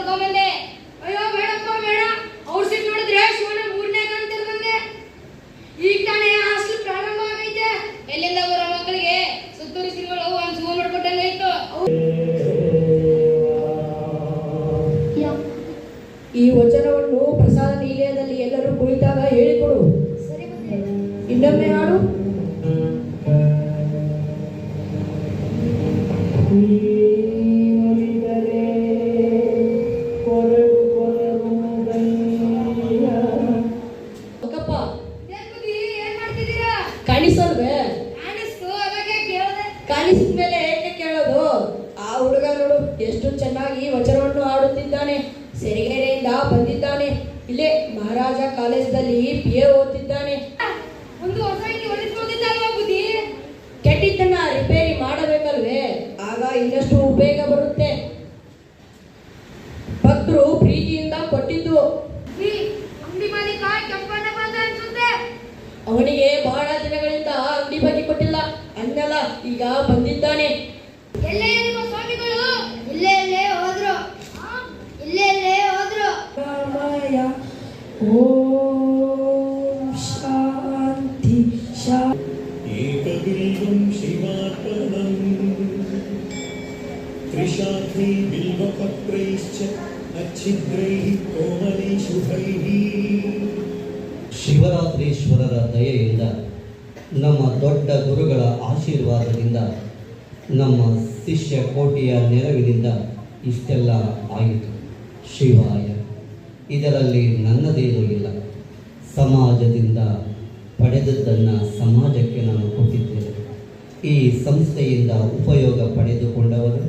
ಕರ್ಕೊಂಬಂದೆ. ಅಯ್ಯೋ ಬೇಡಪ್ಪ ಬೇಡ, ಔಷಧಿ ನೋಡಿದ್ರೆ ಶಿವನ ಮೂರನೇ ಕಾಣ್ತಿರ್ದಂಗೆ. ಈಗ ತಾನೇ ಹಾಸ್ಟೆಲ್ ಪ್ರಾರಂಭ ಆಗೈತೆ. ಎಲ್ಲಿಂದ ಬರೋ ಮಕ್ಕಳಿಗೆ ಸುತ್ತೂರು ಸಿರಿಗಳು ಒಂದು ಸುಗಮ ಮಾಡ್ಕೊಟ್ಟಂಗೆ ಇತ್ತು. ಈ ವಚನವನ್ನು ಪ್ರಸಾದ ನಿಲಯದಲ್ಲಿ ಎಲ್ಲರೂ ಕುಳಿತಾಗ ಹೇಳಿಕೊಡು. ಸರಿ ಬಂದೆ. ಇನ್ನೊಮ್ಮೆ ಹಾಡು. ಕಾಣಿಸಲ್ವೇ? ಕಾಣಿಸ್ತು, ಅದಕ್ಕೆ ಕೇಳಿದೆ. ಕಾಣಿಸಿದ ಮೇಲೆ ಏಕೆ ಕೇಳೋದು? ಆ ಹುಡುಗ ನೋಡು ಎಷ್ಟು ಚೆನ್ನಾಗಿ ವಚನವನ್ನು ಹಾಡುತ್ತಿದ್ದಾನೆ. ಸೆರಿಗೆರೆಯಿಂದ ಬಂದಿದ್ದಾನೆ. ಇಲ್ಲೇ ಮಹಾರಾಜ ಕಾಲೇಜಲ್ಲಿ BA ಓದ್ತಿದ್ದಾನೆ. ಒಂದು ಹೊಸ ಇಂಗಿ ಹೊಲಿಸ್ಬೋದಿತ್ತಲ್ವಾ ಬುದ್ಧಿ? ಕೆಟ್ಟಿದ್ದನ್ನ ರಿಪೇರಿ ಮಾಡಬೇಕಲ್ವೇ? ಆಗ ಇನ್ನಷ್ಟು ಉಪಯೋಗ ಬರುತ್ತೆ. ಭಕ್ತರು ಪ್ರೀತಿಯಿಂದ ಕೊಟ್ಟಿದ್ದು. ಅಂಗಡಿ ಮಾಲೀಕ ಕೆಂಪಣ್ಣ ಬಂದ ಅನ್ಸುತ್ತೆ. ಅವನಿಗೆ ಬಹಳ ದಿನಗಳಿಂದ ಅಂಗಡಿ ಬಗ್ಗೆ ಕೊಟ್ಟಿಲ್ಲ ಅನ್ನಲ್ಲ, ಈಗ ಬಂದಿದ್ದಾನೆ. ಎಲ್ಲೇ ನಿಮ್ಮ ಸ್ವಾಮಿಗಳು? ಇಲ್ಲೇ ಹೋದ್ರು. ಇಲ್ಲೇ ಹೋದ್ರು. ರಾಮಾಯ ಓಂ ಶಾಂತಿ ಏಕಬಿಲ್ವಂ ಶಿವಾರ್ಪಣಂ ತ್ರಿಶಾಖೈ ಬಿಲ್ವಪತ್ರೈಶ್ಚ ಅಚ್ಛಿದ್ರೈಃ ಕೋಮಲೈ ಶುಭೈಃ. ಶಿವರಾತ್ರೀಶ್ವರರ ದಯೆಯಿಂದ, ನಮ್ಮ ದೊಡ್ಡ ಗುರುಗಳ ಆಶೀರ್ವಾದದಿಂದ, ನಮ್ಮ ಶಿಷ್ಯ ಕೋಟಿಯ ನೆರವಿನಿಂದ ಇಷ್ಟೆಲ್ಲ ಆಯಿತು. ಶಿವಾಯ. ಇದರಲ್ಲಿ ನನ್ನದೇನೂ ಇಲ್ಲ. ಸಮಾಜದಿಂದ ಪಡೆದದ್ದನ್ನು ಸಮಾಜಕ್ಕೆ ನಾನು ಕೊಟ್ಟಿದ್ದೇನೆ. ಈ ಸಂಸ್ಥೆಯಿಂದ ಉಪಯೋಗ ಪಡೆದುಕೊಂಡವರು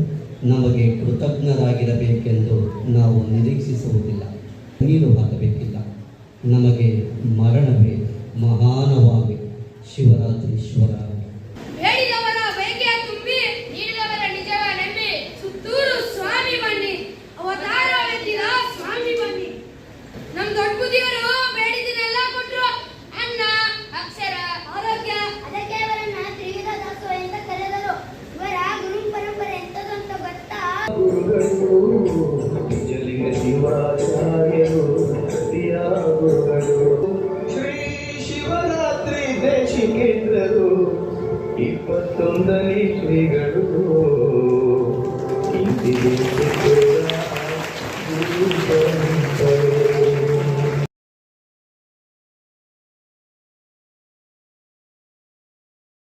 ನಮಗೆ ಕೃತಜ್ಞರಾಗಿರಬೇಕೆಂದು ನಾವು ನಿರೀಕ್ಷಿಸುವುದಿಲ್ಲ. ನೀರು ಹಾಕಬೇಕಿಲ್ಲ. ನಮಗೆ ಮರಣವೇ ಮಹಾನವಾಗಿ. ಶಿವರಾತ್ರೀಶ್ವರ. ಬೇಡಿದವರ ಬಯಕೆಯ ತುಂಬಿ, ನೀಡಿದವರ ನಿಜವ ನಂಬಿ, ಸುತ್ತೂರು ಸ್ವಾಮಿ ಬನ್ನಿ, ಅವತಾರ ಎತ್ತಿದ ಸ್ವಾಮಿ ಬನ್ನಿ. ನಮ್ ದೊಡ್ಡ ಬುದ್ಧಿಯವರು ಬೇಡಿದನ್ನೆಲ್ಲ ಕೊಟ್ರು. ಅನ್ನ, ಅಕ್ಷರ, ಆರೋಗ್ಯ. ಅದಕ್ಕೆ ಅವರನ್ನ ತ್ರಿವಿಧ ದಾಸೋಹ ಅಂತ ಕರೆದರು. ಇವರ ಗುರು ಪರಂಪರೆ ಎಂತದ್ದು ಅಂತ ಗೊತ್ತಾ? ನಿಜಲಿಂಗ ಶಿವಾಚಾರ್ಯರು ಶ್ರೀ ಶಿವರಾತ್ರಿ ದೇಶಿಕೇಂದ್ರರು 21ನೇ ಶ್ರೀಗಳು.